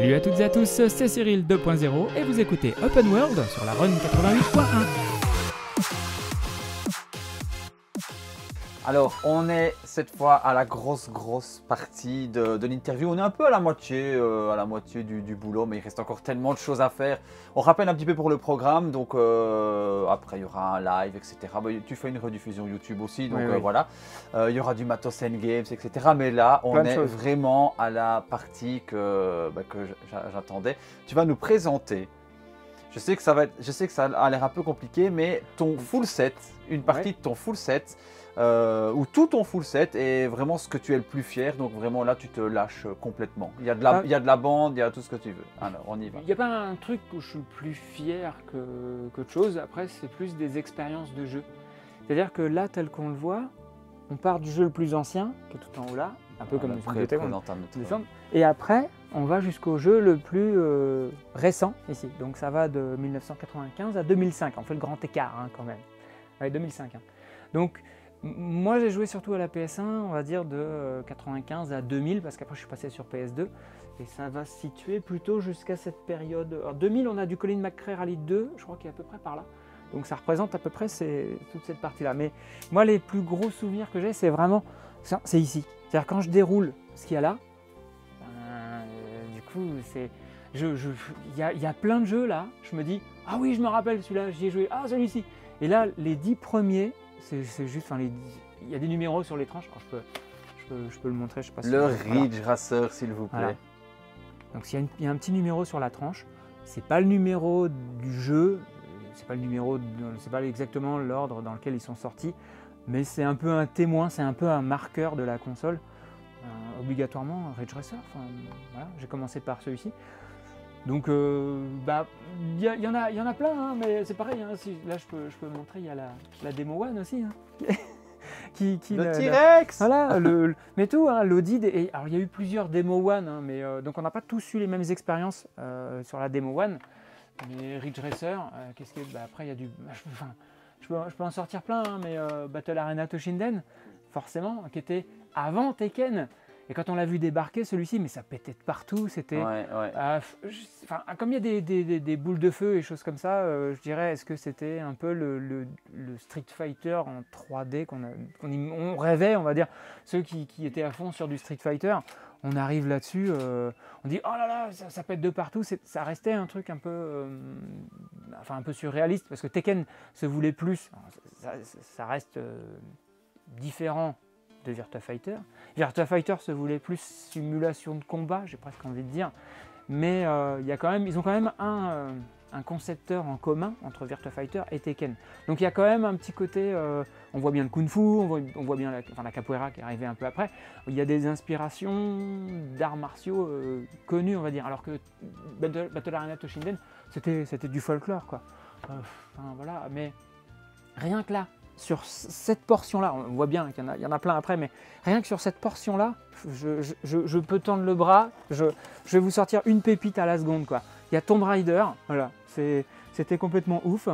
Salut à toutes et à tous, c'est Cyril 2.0 et vous écoutez Open World sur la Run 88.1. Alors, on est cette fois à la grosse partie de l'interview. On est un peu à la moitié du boulot, mais il reste encore tellement de choses à faire. On rappelle un petit peu pour le programme, donc après il y aura un live, etc. Bah, tu fais une rediffusion YouTube aussi, donc oui. Voilà. Il y aura du matos Endgames, etc. Mais là, on est vraiment à la partie que j'attendais. Tu vas nous présenter. Je sais que ça a l'air un peu compliqué, mais ton full set, une partie de ton full set. Ou tout ton full set est vraiment ce que tu es le plus fier, donc vraiment là tu te lâches complètement. Il y a de la bande, il y a tout ce que tu veux. Alors on y va. Il n'y a pas un truc où je suis plus fier qu'autre chose, après c'est plus des expériences de jeu. C'est-à-dire que là, tel qu'on le voit, on part du jeu le plus ancien, qui est tout en haut là, un peu comme le et après on va jusqu'au jeu le plus récent ici. Donc ça va de 1995 à 2005, on fait le grand écart quand même. Ouais, 2005. Donc moi j'ai joué surtout à la PS1, on va dire de 95 à 2000, parce qu'après je suis passé sur PS2, et ça va se situer plutôt jusqu'à cette période. Alors 2000 on a du Colin McRae Rally 2, je crois qu'il est à peu près par là, donc ça représente à peu près toute cette partie-là. Mais moi les plus gros souvenirs que j'ai, c'est vraiment, c'est ici. C'est-à-dire quand je déroule ce qu'il y a là, du coup c'est... Il y a plein de jeux là, je me dis, ah oui je me rappelle celui-là, j'y ai joué, ah celui-ci. Et là les 10 premiers, c'est juste, il y a des numéros sur les tranches. Alors je peux le montrer, je sais pas si le Ridge Racer, s'il vous plaît. Voilà. Donc il y a un petit numéro sur la tranche. C'est pas le numéro du jeu, c'est pas exactement l'ordre dans lequel ils sont sortis, mais c'est un peu un témoin, c'est un peu un marqueur de la console. Obligatoirement Ridge Racer. Voilà, j'ai commencé par celui-ci. Donc, il y en a plein, mais c'est pareil. Là, je peux montrer, il y a la Demo One aussi. Le T-Rex. Voilà, mais tout, l'Audid. Alors, il y a eu plusieurs Demo One, mais donc on n'a pas tous eu les mêmes expériences sur la Demo One. Mais Ridge Racer, après, il y a du. Je peux en sortir plein, mais Battle Arena Toshinden, forcément, qui était avant Tekken. Et quand on l'a vu débarquer, celui-ci, mais ça pétait de partout, c'était... comme il y a des boules de feu et choses comme ça, je dirais, est-ce que c'était un peu le Street Fighter en 3D on rêvait, on va dire, ceux qui étaient à fond sur du Street Fighter, on arrive là-dessus, on dit, oh là là, ça pète de partout, ça restait un truc un peu surréaliste, parce que Tekken se voulait plus, ça reste différent de Virtua Fighter. Virtua Fighter se voulait plus simulation de combat, j'ai presque envie de dire, mais ils ont quand même un concepteur en commun entre Virtua Fighter et Tekken. Donc il y a quand même un petit côté, on voit bien le Kung Fu, on voit bien la capoeira qui est arrivée un peu après, il y a des inspirations d'arts martiaux connus, on va dire, alors que Battle Arena Toshinden, c'était du folklore, quoi. Voilà, mais rien que là, sur cette portion-là, on voit bien qu'il y en a plein après, mais rien que sur cette portion-là, je peux tendre le bras, je vais vous sortir une pépite à la seconde, quoi. Il y a Tomb Raider, voilà, c'était complètement ouf.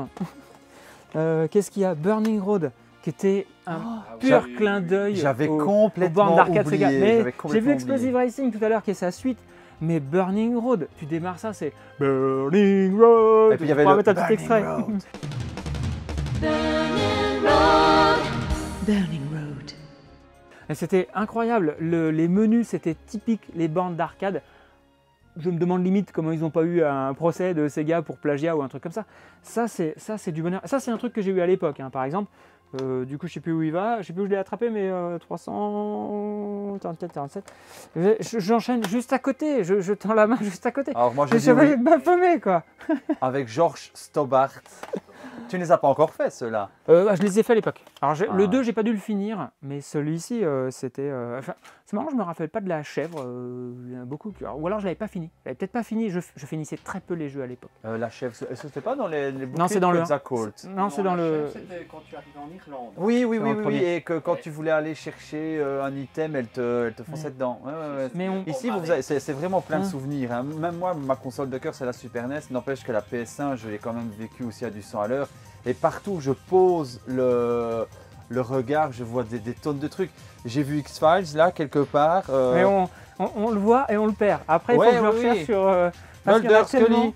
Qu'est-ce qu'il y a? Burning Road, qui était un pur clin d'œil aux bornes d'arcade Sega. Mais j'ai vu Explosive Racing tout à l'heure, qui est sa suite. Mais Burning Road, tu démarres ça, c'est Burning Road. Et puis il y avait le Burning extrait. Road. Burning Road. Et c'était incroyable, les menus c'était typique les bornes d'arcade. Je me demande limite comment ils n'ont pas eu un procès de Sega pour plagiat ou un truc comme ça. Ça c'est du bonheur. Ça c'est un truc que j'ai eu à l'époque, par exemple. Du coup je sais plus où il va, je sais plus où je l'ai attrapé, mais 347. J'enchaîne juste à côté, je tends la main juste à côté. Alors moi j'ai de Baphomet, quoi. Avec Georges Stobart. Tu ne les as pas encore fait, ceux-là? Je les ai fait à l'époque. Alors le 2, j'ai pas dû le finir, mais celui-ci, c'était... c'est marrant, je me rappelle pas de la chèvre, il y en a beaucoup. Ou alors je l'avais pas fini. Je l'avais peut-être pas fini, je finissais très peu les jeux à l'époque. La chèvre, c'était pas dans les bouquets? Non, c'est dans le... Non, c'est dans le... C'était quand tu arrives en Irlande. Oui, et que quand tu voulais aller chercher un item, elle te fonçait dedans. Ouais. Mais Ici, c'est vraiment plein de souvenirs. Même moi, ma console de cœur, c'est la Super NES. N'empêche que la PS1, je l'ai quand même vécu aussi à du 100 à l'heure. Et partout où je pose le regard, je vois des tonnes de trucs. J'ai vu X-Files là, quelque part. Mais On le voit et on le perd. Après, il faut Ouais, que je le oui, recherche oui. sur... parce qu'il y en a Mulder, Scully. tellement.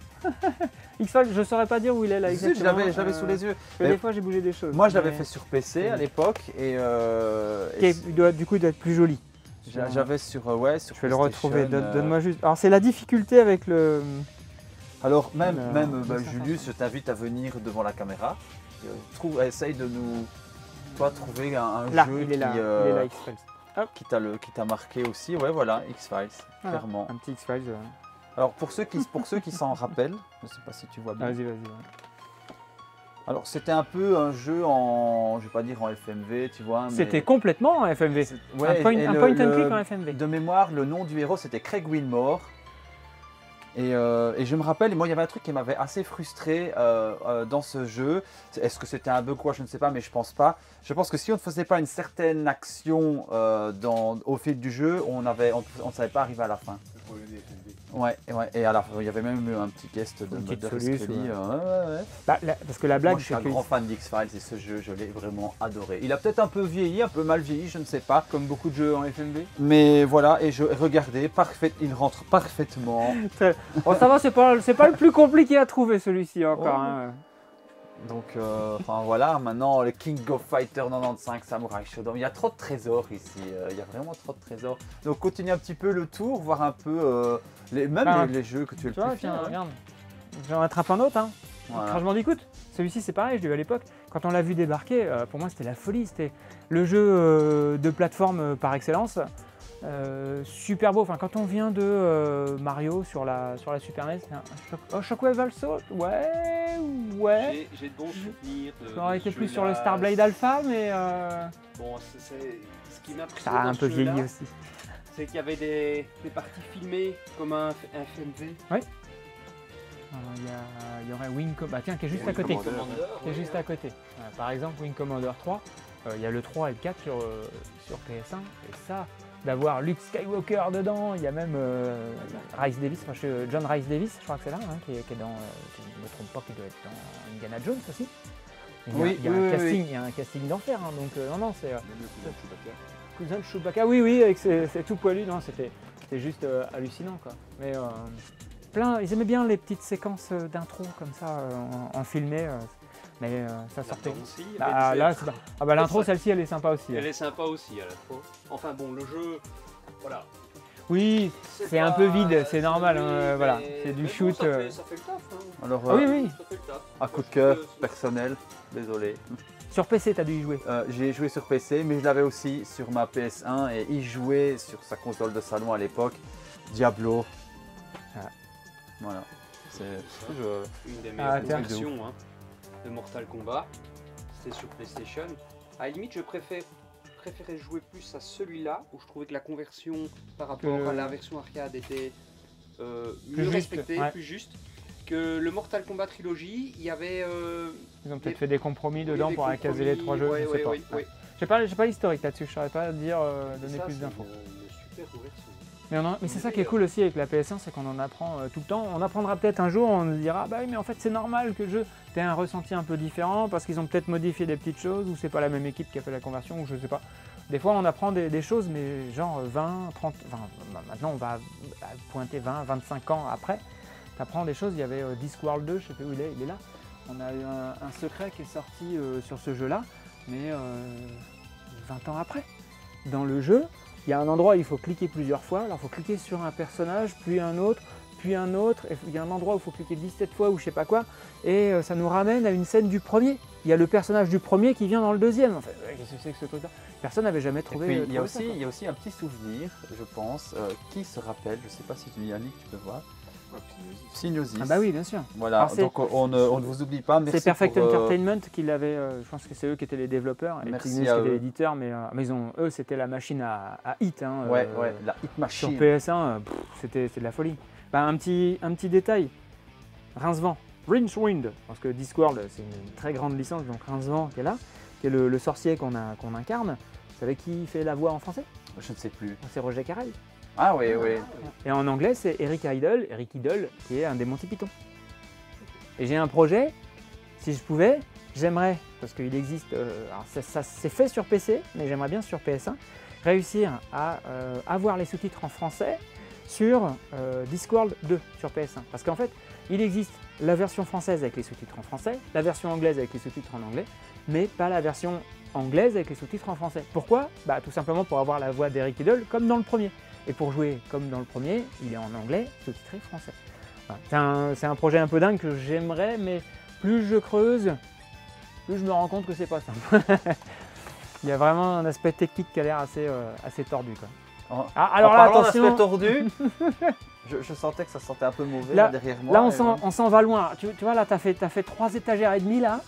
X-Files, je saurais pas dire où il est là Si, exactement. je l'avais sous les yeux. Parce que Mais des fois, j'ai bougé des choses. moi, je l'avais mais- fait sur PC à l'époque et, Du coup, il doit être plus joli. j'avais sur ouais sur Je vais le retrouver. PlayStation, Donne-moi juste. Alors, c'est la difficulté avec le. Alors même Alors, Julius, je t'invite à venir devant la caméra. Essaye de nous trouver un Là, jeu il est là. qui, Il est là, X-Files. qui t'a marqué aussi. Ouais, voilà, X-Files, Voilà, clairement. un petit X-Files. Alors pour ceux qui s'en rappellent, je ne sais pas si tu vois bien. Vas-y. Alors c'était un peu un jeu en, je vais pas dire en FMV, tu vois. Mais C'était complètement un FMV. ouais, un point et and click en FMV. De mémoire, le nom du héros c'était Craig Winmore. Et je me rappelle, moi il y avait un truc qui m'avait assez frustré dans ce jeu. Est-ce que c'était un bug ou quoi, je ne sais pas, mais je pense pas. Je pense que si on ne faisait pas une certaine action au fil du jeu, on ne savait pas arriver à la fin. Ouais, et à la fin, il y avait même eu un petit guest de Une petite Mulder soluce, Scully. ouais. Ouais. Bah, parce que la blague, Moi, je suis c'est un que, grand fan d'X-Files et ce jeu, je l'ai vraiment adoré. Il a peut-être un peu vieilli, un peu mal vieilli, je ne sais pas. comme beaucoup de jeux en FMV. Mais voilà, et regardez, parfait, il rentre parfaitement. Bon, ça va, c'est pas le plus compliqué à trouver celui-ci encore. Oh. Hein. Donc, enfin voilà, maintenant le King of Fighter 95 Samurai Shodown. Il y a trop de trésors ici, il y a vraiment trop de trésors. Donc, continue un petit peu le tour, voir un peu les jeux que tu es le Tu vois, plus tiens, fier. regarde. J'en attrape un autre. Hein. Voilà. Crash Bandicoot. Celui-ci, c'est pareil, je l'ai eu à l'époque. Quand on l'a vu débarquer, pour moi, c'était la folie. C'était le jeu de plateforme par excellence. Super beau. Enfin, quand on vient de Mario sur la Super NES, Shockwave Also, ouais. J'ai de bons souvenirs. J'aurais été plus sur le Starblade Alpha, mais Bon, ce qui m'a pris ça a un peu vieilli aussi. c'est qu'il y avait des parties filmées comme un FMV. Il y aurait Wing Commander, bah, tiens, qui est juste Wing à côté. Commander, Qui est juste à côté. Par exemple, Wing Commander 3, il y a le 3 et le 4 sur PS1. Et ça, d'avoir Luke Skywalker dedans, il y a même Rhys Davis, John Rhys Davis, je crois que c'est là, hein, qui est dans, si je ne me trompe pas, qui doit être dans Indiana Jones aussi. Il y a un casting d'enfer, hein, donc non, c'est cousin de Chewbacca, oui, avec c'est tout poilu, non, c'était juste hallucinant, quoi. Mais ils aimaient bien les petites séquences d'intro comme ça, en filmé, mais ça sortait. Aussi, L'intro, celle-ci, elle est sympa aussi. Elle est sympa aussi à la fois. Enfin bon, le jeu, voilà. Oui, c'est un peu vide, c'est normal, hein, voilà, c'est du mais shoot. Bon, ça fait le taf. Hein. Alors, Oui. Ça fait le taf. un coup de cœur personnel, désolé. Sur PC, t'as dû y jouer. J'ai joué sur PC, mais je l'avais aussi sur ma PS1 et il jouait sur sa console de salon à l'époque, Diablo. Voilà. C'est Une des Ah, meilleures tiens. versions de Mortal Kombat. C'était sur PlayStation. À la limite, je préférais jouer plus à celui-là, où je trouvais que la conversion par rapport à la version arcade était mieux juste, respectée, ouais. plus juste. Que le Mortal Kombat Trilogy, il y avait... Ils ont peut-être fait des compromis dedans pour caser les 3 jeux, Ouais, je sais pas. ouais. J'ai pas l'historique là-dessus, je saurais pas dire, donner Ça, plus c'est d'infos. une super conversion. Mais c'est ça qui est cool aussi avec la PS1, c'est qu'on en apprend tout le temps. On apprendra peut-être un jour, on nous dira bah oui, mais en fait c'est normal que le jeu ait un ressenti un peu différent parce qu'ils ont peut-être modifié des petites choses ou c'est pas la même équipe qui a fait la conversion ou je sais pas. Des fois on apprend des choses mais genre 20, 30, maintenant on va pointer 20, 25 ans après. Tu apprends des choses, il y avait Discworld 2, je sais pas où il est là. On a eu un secret qui est sorti sur ce jeu-là, mais 20 ans après. Dans le jeu, il y a un endroit où il faut cliquer plusieurs fois, alors il faut cliquer sur un personnage, puis un autre, et il y a un endroit où il faut cliquer 17 fois ou je sais pas quoi, et ça nous ramène à une scène du premier. Il y a le personnage du premier qui vient dans le deuxième. En fait, qu'est-ce que c'est que ce truc-là? Personne n'avait jamais trouvé. Et puis, il y a ça, aussi un petit souvenir, je pense, qui se rappelle, je sais pas si tu Yannick, tu peux voir. Psygnosis. Ah bah oui, bien sûr. Voilà, Alors, donc on ne vous oublie pas. Merci c'est Perfect pour, Entertainment qui l'avait, je pense que c'est eux qui étaient les développeurs, et Merci Psygnosis à qui était eux. l'éditeur, mais eux c'était la machine à hit. Hein, Ouais, la Hit Sur Machine. PS1, c'était de la folie. Bah, un petit détail, Rincevent, Rincewind, parce que Discworld c'est une très grande licence, donc Rincevent qui est là, qui est le sorcier qu'on incarne. Vous savez qui fait la voix en français? Je ne sais plus. C'est Roger Carrel. Ah oui. Et en anglais c'est Eric Idle, qui est un des Monty Python. Et j'ai un projet, si je pouvais, j'aimerais, parce qu'il existe, alors ça c'est fait sur PC, mais j'aimerais bien sur PS1, réussir à avoir les sous-titres en français sur Discworld 2 sur PS1. Parce qu'en fait, il existe la version française avec les sous-titres en français, la version anglaise avec les sous-titres en anglais, mais pas la version anglaise avec les sous-titres en français. Pourquoi? Bah, tout simplement pour avoir la voix d'Eric Idle comme dans le premier. Et pour jouer comme dans le premier, il est en anglais, sous-titré français. Voilà. C'est un projet un peu dingue que j'aimerais, mais plus je creuse, plus je me rends compte que c'est pas simple. Il y a vraiment un aspect technique qui a l'air assez tordu, quoi. Alors là, attention, tordu. Je sentais que ça sentait un peu mauvais là, derrière moi. Là, on s'en va loin. Tu vois, là, tu as fait 3 étagères et demi, là.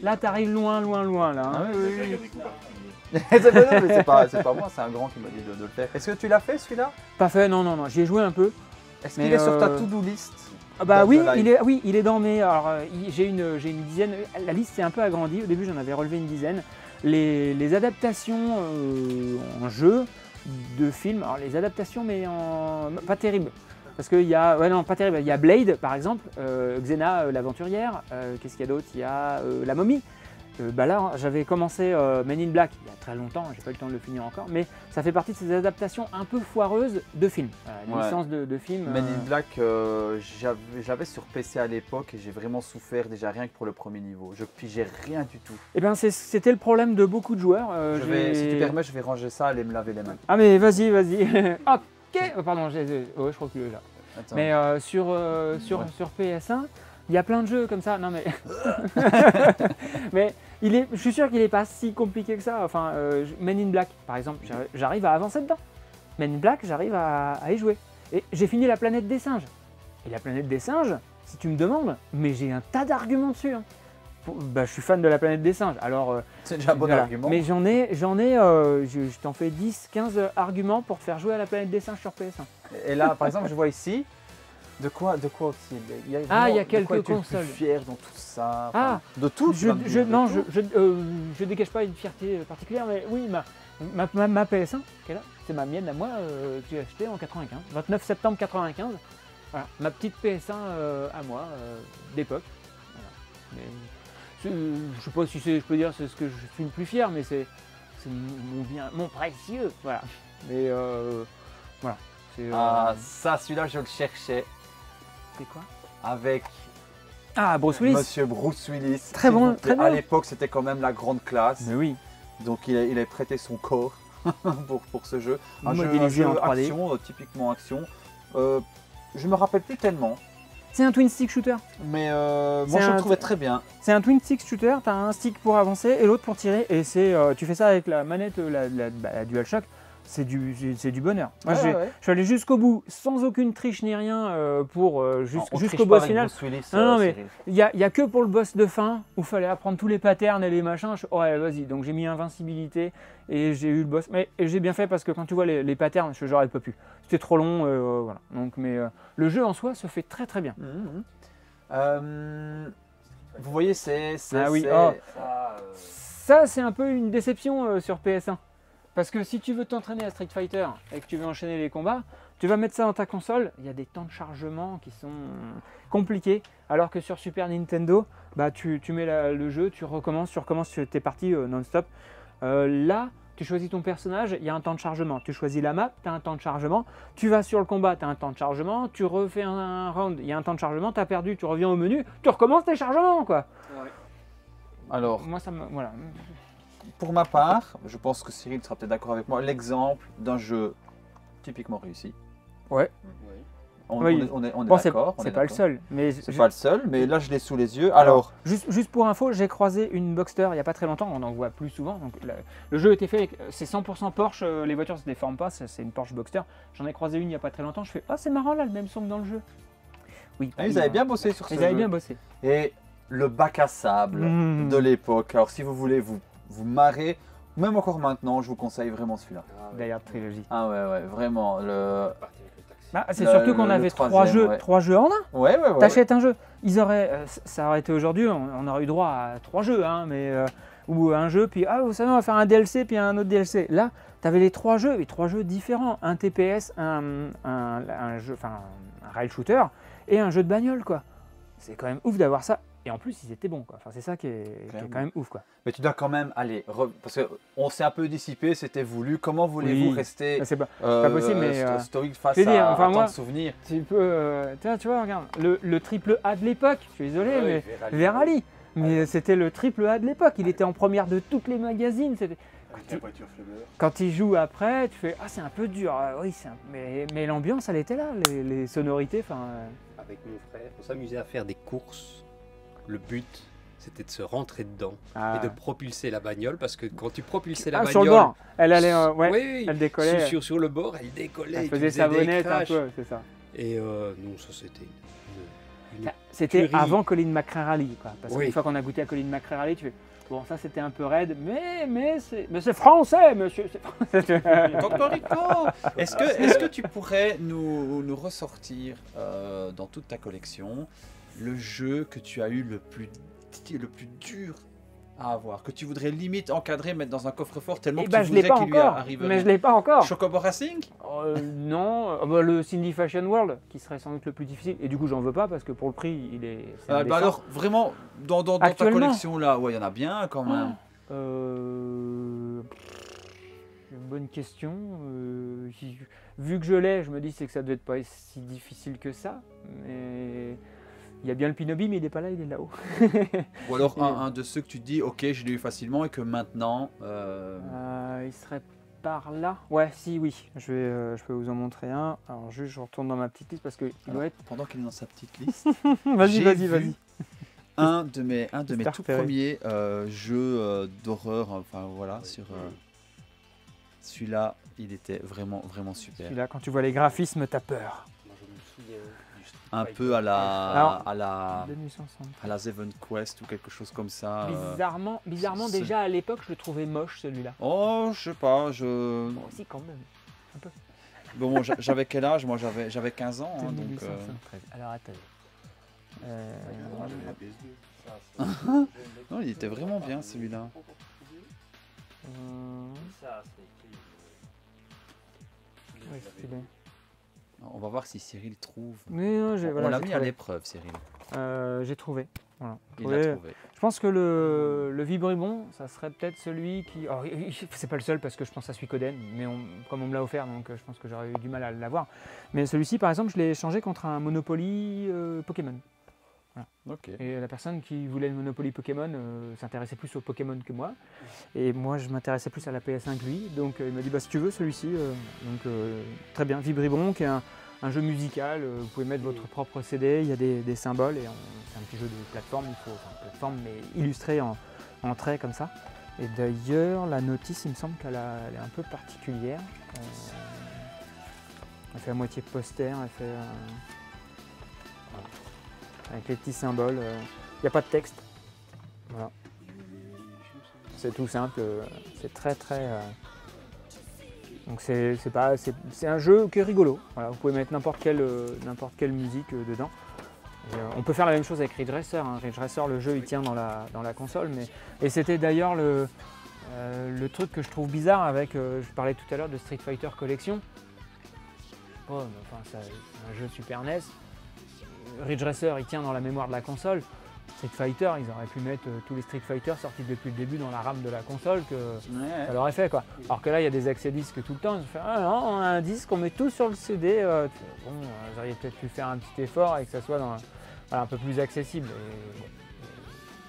Là, tu arrives loin, là. Hein. Ah, oui. C'est pas moi, c'est un grand qui m'a dit de le faire. Est-ce que tu l'as fait, celui-là? Pas fait, non. J'y ai joué un peu. Est-ce qu'il est sur ta to-do list? Bah oui, il est dans mes... Alors, j'ai une dizaine. La liste s'est un peu agrandie. Au début, j'en avais relevé une dizaine. Les adaptations en jeu de films, alors les adaptations, mais pas terribles. Parce qu'il y a, pas terrible. Il y a Blade par exemple, Xena l'aventurière, qu'est-ce qu'il y a d'autre? Il y a La Momie. Là, j'avais commencé Men in Black il y a très longtemps, j'ai pas eu le temps de le finir encore, mais ça fait partie de ces adaptations un peu foireuses de films, licence de films. Men in Black, j'avais sur PC à l'époque et j'ai vraiment souffert déjà rien que pour le premier niveau. Je pigeais rien du tout. Et bien c'était le problème de beaucoup de joueurs. Si tu permets, je vais ranger ça, aller me laver les mains. Ah mais vas-y. Ok. Pardon, je crois qu'il est là. Attends. Mais sur PS1, il y a plein de jeux comme ça. Non mais, mais je suis sûr qu'il n'est pas si compliqué que ça. Enfin, Men in Black, par exemple, j'arrive à avancer dedans. Men in Black, j'arrive à y jouer. Et j'ai fini la planète des singes. Et la planète des singes, si tu me demandes, mais j'ai un tas d'arguments dessus. Hein. Je suis fan de la planète des singes. Alors, c'est déjà un bon argument. Mais je t'en fais 10, 15 arguments pour te faire jouer à la planète des singes sur PS1. Et là, par exemple, je vois ici. De quoi aussi? Il y a quelques consoles. Je suis fier dans tout ça. De tout. Je dégage pas une fierté particulière, mais oui, ma PS1, c'est ma mienne à moi que j'ai achetée en 95, 29 septembre 95. Voilà, ma petite PS1 à moi d'époque. Voilà. Je sais pas si je peux dire c'est ce que je suis le plus fier, mais c'est mon bien, mon précieux. Voilà. Mais voilà. Ça, celui-là, je le cherchais. C'est quoi? Avec Bruce Willis. Monsieur Bruce Willis. Très bon, très bien. À l'époque, c'était quand même la grande classe. Mais oui. Donc, il a prêté son corps pour ce jeu. Un jeu en 3D. Action, typiquement action. Je me rappelle plus tellement. C'est un twin stick shooter. Mais moi, je le trouvais très bien. C'est un twin stick shooter. Tu as un stick pour avancer et l'autre pour tirer. Et tu fais ça avec la manette, la DualShock. C'est du bonheur. Moi, je suis allé jusqu'au bout, sans aucune triche ni rien, jusqu'au boss final. Non, mais il y a que pour le boss de fin où il fallait apprendre tous les patterns et les machins. Ouais, vas-y. Donc j'ai mis invincibilité et j'ai eu le boss. Mais j'ai bien fait parce que quand tu vois les patterns, j'aurais pas pu. C'était trop long, voilà. Donc, mais le jeu en soi se fait très très bien. Vous voyez, c'est. Ça, c'est un peu une déception sur PS1. Parce que si tu veux t'entraîner à Street Fighter et que tu veux enchaîner les combats, tu vas mettre ça dans ta console, il y a des temps de chargement qui sont compliqués, alors que sur Super Nintendo, tu mets le jeu, tu recommences tes parties non-stop. Là, tu choisis ton personnage, il y a un temps de chargement. Tu choisis la map, tu as un temps de chargement. Tu vas sur le combat, tu as un temps de chargement. Tu refais un round, il y a un temps de chargement. Tu as perdu, tu reviens au menu, tu recommences tes chargements, quoi. Ouais. Alors, moi, voilà. Pour ma part, je pense que Cyril sera peut-être d'accord avec moi, l'exemple d'un jeu typiquement réussi. Ouais. On est d'accord. C'est pas le seul. C'est pas le seul, mais là je l'ai sous les yeux. Alors, juste pour info, j'ai croisé une Boxster il n'y a pas très longtemps, on en voit plus souvent. Donc, le jeu était fait, c'est 100% Porsche, les voitures se déforment pas, c'est une Porsche Boxster. J'en ai croisé une il n'y a pas très longtemps, je fais c'est marrant là, le même son que dans le jeu. Oui. Ils avaient bien bossé sur ce jeu. Ils avaient bien bossé. Et le bac à sable de l'époque. Alors si vous voulez vous marrer, même encore maintenant, je vous conseille vraiment celui-là. Die Hard Trilogy. Ah ouais, vraiment. C'est surtout qu'on avait trois jeux en un. Ouais. T'achètes un jeu. Ça aurait été aujourd'hui, on aurait eu droit à 3 jeux, hein, ou un jeu, puis vous savez, on va faire un DLC, puis un autre DLC. Là, t'avais les 3 jeux différents. Un TPS, un rail shooter et un jeu de bagnole, quoi. C'est quand même ouf d'avoir ça Et en plus, ils étaient bons, quoi. Enfin, c'est ça qui est quand même ouf, quoi. Mais tu dois quand même aller, parce qu'on s'est un peu dissipé, c'était voulu. Comment voulez-vous rester c'est pas possible, mais stoïque face dire, à enfin, tant moi, de souvenirs? Tu peux, tu vois, regarde, le triple A de l'époque, je suis désolé, mais Verali. Mais c'était le triple A de l'époque, il était en première de toutes les magazines. Quand il joue après, tu fais, ah, c'est un peu dur, oui, mais l'ambiance, elle était là, les sonorités, enfin... Avec mon frère, on s'amusait à faire des courses. Le but, c'était de se rentrer dedans et de propulser la bagnole, parce que quand tu propulsais la bagnole... sur le bord, elle allait, oui, elle décollait. Sur le bord, elle décollait. Elle faisait sa bonnette un peu, c'est ça. Et non, ça c'était... C'était avant Colin McRae Rally, quoi. Parce qu'une fois qu'on a goûté à Colin McRae Rally, tu fais, bon, ça c'était un peu raide, mais c'est français, monsieur, c'est français. Cocorico. Est-ce que tu pourrais nous ressortir dans toute ta collection le jeu que tu as eu le plus dur à avoir, que tu voudrais limite encadrer, mettre dans un coffre-fort tellement que tu voudrais qu'il lui arrive? Mais je l'ai pas encore. Chocobo Racing? Non, le Cindy Fashion World qui serait sans doute le plus difficile, et du coup j'en veux pas parce que pour le prix il est... alors vraiment dans ta collection là, ouais, il y en a bien quand même. Une bonne question. Vu que je l'ai, je me dis c'est que ça doit être pas si difficile que ça, mais... Il y a bien le Pinobi, mais il n'est pas là, il est là-haut. Ou alors un de ceux que tu te dis, ok, je l'ai eu facilement et que maintenant... il serait par là. Ouais, si, oui. Je peux vous en montrer un. Alors juste, je retourne dans ma petite liste parce qu'il doit être... Pendant qu'il est dans sa petite liste, vas-y. Un de mes tout premiers jeux d'horreur, enfin voilà, sur... celui-là, il était vraiment super. Celui-là, quand tu vois les graphismes, t'as peur. Moi, je me souviens... Un peu à la Seven Quest ou quelque chose comme ça. Bizarrement déjà à l'époque, je le trouvais moche celui-là. Oh, je sais pas, Bon, si, quand même, un peu. Bon, j'avais quel âge? Moi, j'avais 15 ans, hein, donc... Alors, attendez. Non, il était vraiment bien, celui-là. On va voir si Cyril trouve. Non, on l'a mis à l'épreuve, Cyril. J'ai trouvé. Voilà. Il l'a trouvé. Je pense que le Vibribon, ça serait peut-être celui qui... Alors, c'est pas le seul parce que je pense à Suikoden, mais comme on me l'a offert, donc je pense que j'aurais eu du mal à l'avoir. Mais celui-ci, par exemple, je l'ai échangé contre un Monopoly Pokémon. Voilà. Okay. Et la personne qui voulait le Monopoly Pokémon s'intéressait plus au Pokémon que moi. Et moi, je m'intéressais plus à la PS5 lui. Donc il m'a dit, bah, si tu veux, celui-ci. Très bien, Vibribon, qui est un jeu musical. Vous pouvez mettre votre propre CD, il y a des symboles. Et c'est un petit jeu de plateforme, plateforme mais illustré en traits comme ça. Et d'ailleurs, la notice, il me semble qu'elle est un peu particulière. Elle fait à moitié poster, elle fait... avec les petits symboles, il n'y a pas de texte. Voilà. C'est tout simple, c'est très... Donc c'est un jeu qui est rigolo. Voilà, vous pouvez mettre n'importe quelle musique dedans. Et, on peut faire la même chose avec Ridge Racer. Hein. Ridge Racer, le jeu il tient dans la console. Et c'était d'ailleurs le truc que je trouve bizarre avec, je parlais tout à l'heure de Street Fighter Collection. Oh, enfin, c'est un jeu Super NES. Ridge Racer il tient dans la mémoire de la console. Street Fighter, ils auraient pu mettre tous les Street Fighter sortis depuis le début dans la RAM de la console, ça l'aurait fait quoi. Alors que là il y a des accès disques tout le temps, ils ont fait ah non, on a un disque, on met tout sur le CD. Vous auriez peut-être pu faire un petit effort et que ça soit un peu plus accessible. Et bon,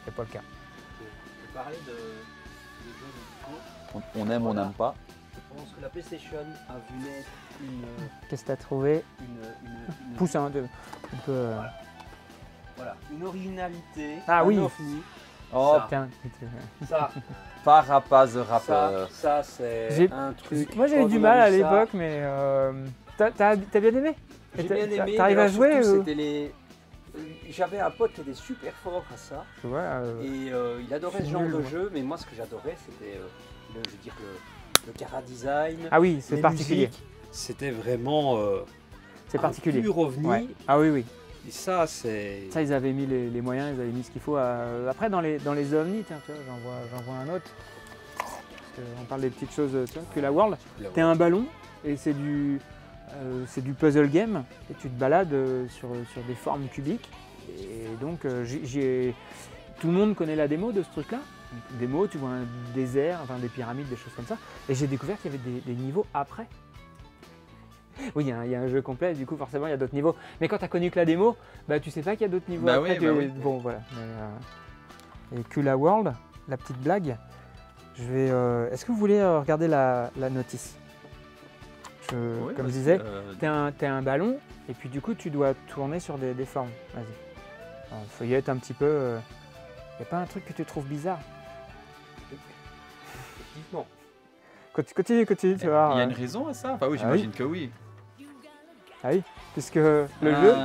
c'est pas le cas. Je parlais de jeux musicaux. On aime, on n'aime pas. Je pense que la PlayStation a vu naître une... Qu'est-ce que tu as trouvé? Une pousse un peu... Voilà, une originalité. Ah oui. Ovni. Oh putain. Ça. Parapaz the Rapper. Ça c'est un truc. Moi j'ai eu du mal à l'époque, mais t'as bien aimé? J'ai bien aimé. T'arrives à jouer J'avais un pote qui était super fort à ça. Tu vois, et il adorait ce genre de jeu, mais moi ce que j'adorais c'était le Cara Design. Ah oui, c'est particulier. C'était vraiment c'est particulier. Pur ovni. Ouais. Ah oui. Et ça, c'est... Ça, ils avaient mis les moyens, ils avaient mis ce qu'il faut. Après, dans les ovnis, tiens, j'en vois un autre. On parle des petites choses, tu vois, que la World. T'es un ballon et c'est du puzzle game. Et tu te balades sur des formes cubiques. Et donc, tout le monde connaît la démo de ce truc-là. Démo, tu vois un désert, enfin des pyramides, des choses comme ça. Et j'ai découvert qu'il y avait des niveaux après. Oui, il y a un jeu complet, du coup forcément il y a d'autres niveaux. Mais quand tu as connu que la démo, bah, tu sais pas qu'il y a d'autres niveaux après. Oui. Bon, voilà. Et Kula World, la petite blague, je vais... Est-ce que vous voulez regarder la notice? Comme je disais, tu es un ballon et puis du coup tu dois tourner sur des formes. Vas-y. Feuillette un petit peu. Il n'y a pas un truc que tu trouves bizarre? Effectivement. Continue, tu vas voir. Il y a une raison à ça? Enfin oui, j'imagine que oui. Ah oui, puisque le jeu,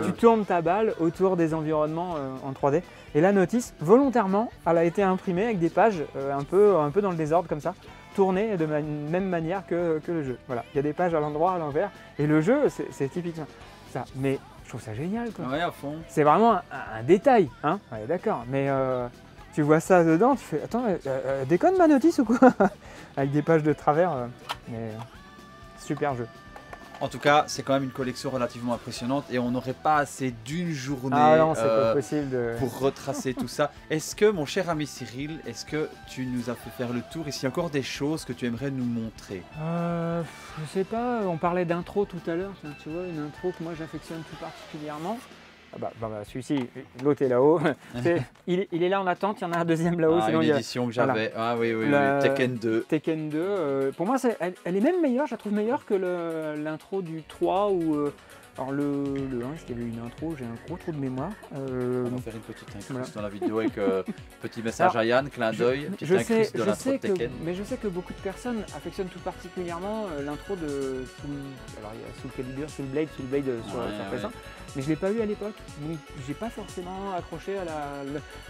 tu tournes ta balle autour des environnements en 3D. Et la notice, volontairement, elle a été imprimée avec des pages un peu dans le désordre comme ça, tournées de même manière que le jeu. Voilà, il y a des pages à l'endroit, à l'envers. Et le jeu, c'est typiquement ça. Mais je trouve ça génial, quoi. Ouais, à fond. C'est vraiment un détail, hein. Ouais, d'accord. Mais tu vois ça dedans, tu fais, attends, déconne ma notice ou quoi? Avec des pages de travers. Mais super jeu. En tout cas, c'est quand même une collection relativement impressionnante et on n'aurait pas assez d'une journée c'est pas possible pour retracer tout ça. Est-ce que, mon cher ami Cyril, est-ce que tu nous as fait faire le tour? Est-ce qu'il y a encore des choses que tu aimerais nous montrer? Je sais pas, on parlait d'intro tout à l'heure, tu vois, une intro que moi j'affectionne tout particulièrement. Celui-ci, l'autre est là-haut. Il est là en attente, il y en a un deuxième là-haut. Une édition que j'avais. Voilà. Ah oui, Tekken 2. Tekken 2, pour moi, elle est même meilleure, je la trouve meilleure que l'intro du 3 ou... alors le 1, c'était une intro, j'ai un gros trou de mémoire. On va faire une petite incruste dans la vidéo avec petit message à Yann, clin d'œil, petite incruste de l'intro de Tekken. Mais je sais que beaucoup de personnes affectionnent tout particulièrement l'intro de alors il y a Soul Calibur, Soul Blade sur PS1. Mais je ne l'ai pas eu à l'époque, donc j'ai pas forcément accroché à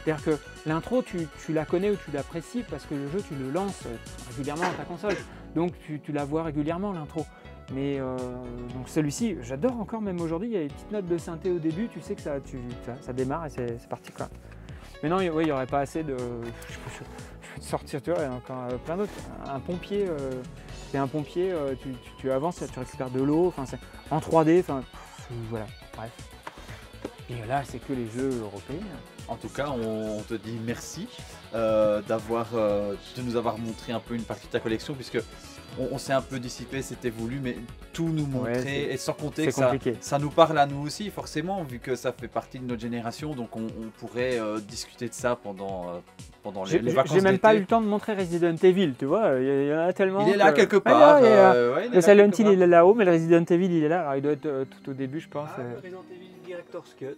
c'est-à-dire que l'intro, tu la connais ou tu l'apprécies parce que le jeu, tu le lances régulièrement dans ta console. Donc tu la vois régulièrement, l'intro. Mais donc celui-ci, j'adore encore, même aujourd'hui, il y a des petites notes de synthé au début, tu sais que ça démarre et c'est parti, quoi. Mais non, il n'y aurait pas assez de... Je peux te sortir, tu vois, il y en a encore plein d'autres. Un pompier, c'est un pompier, tu avances, tu récupères de l'eau, c'est en 3D, voilà, bref. Et là, c'est que les jeux européens. En tout cas, on te dit merci de nous avoir montré un peu une partie de ta collection, puisque on s'est un peu dissipé, c'était voulu, mais tout nous montrer, et sans compter que ça nous parle à nous aussi, forcément, vu que ça fait partie de notre génération, donc on pourrait discuter de ça pendant les vacances d'été. J'ai même pas eu le temps de montrer Resident Evil, tu vois, il y en a tellement. Il est là quelque part. Le Silent Hill, il est là-haut, mais le Resident Evil, il est là, alors il doit être tout au début, je pense. Le Resident Evil Director's Cut.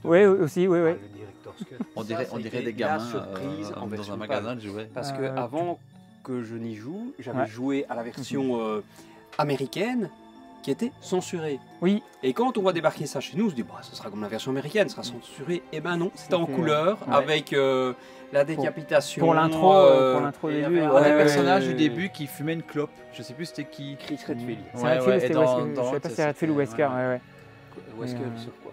Oui, aussi, oui. Le Director's Cut. On dirait des gamins dans un magasin de jouets. Parce que avant que je n'y joue, j'avais joué à la version américaine qui était censurée. Oui. Et quand on voit débarquer ça chez nous, on se dit ce sera comme la version américaine, ce sera censuré. Et ben non, c'était en couleur avec la décapitation. Pour l'intro début. Il y avait un des personnages du début qui fumait une clope. Je sais plus c'était qui. Chris Redfield. Je sais pas si c'est Redfield ou Wesker. Wesker sur quoi?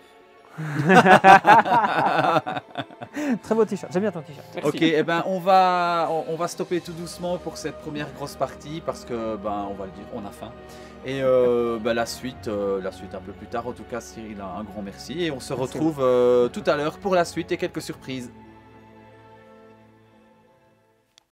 Très beau t-shirt, j'aime bien ton t-shirt. Merci. Ok, et ben on va stopper tout doucement pour cette première grosse partie parce que on va le dire, on a faim. Et la suite un peu plus tard. En tout cas, Cyril, un grand merci et on se retrouve tout à l'heure pour la suite et quelques surprises.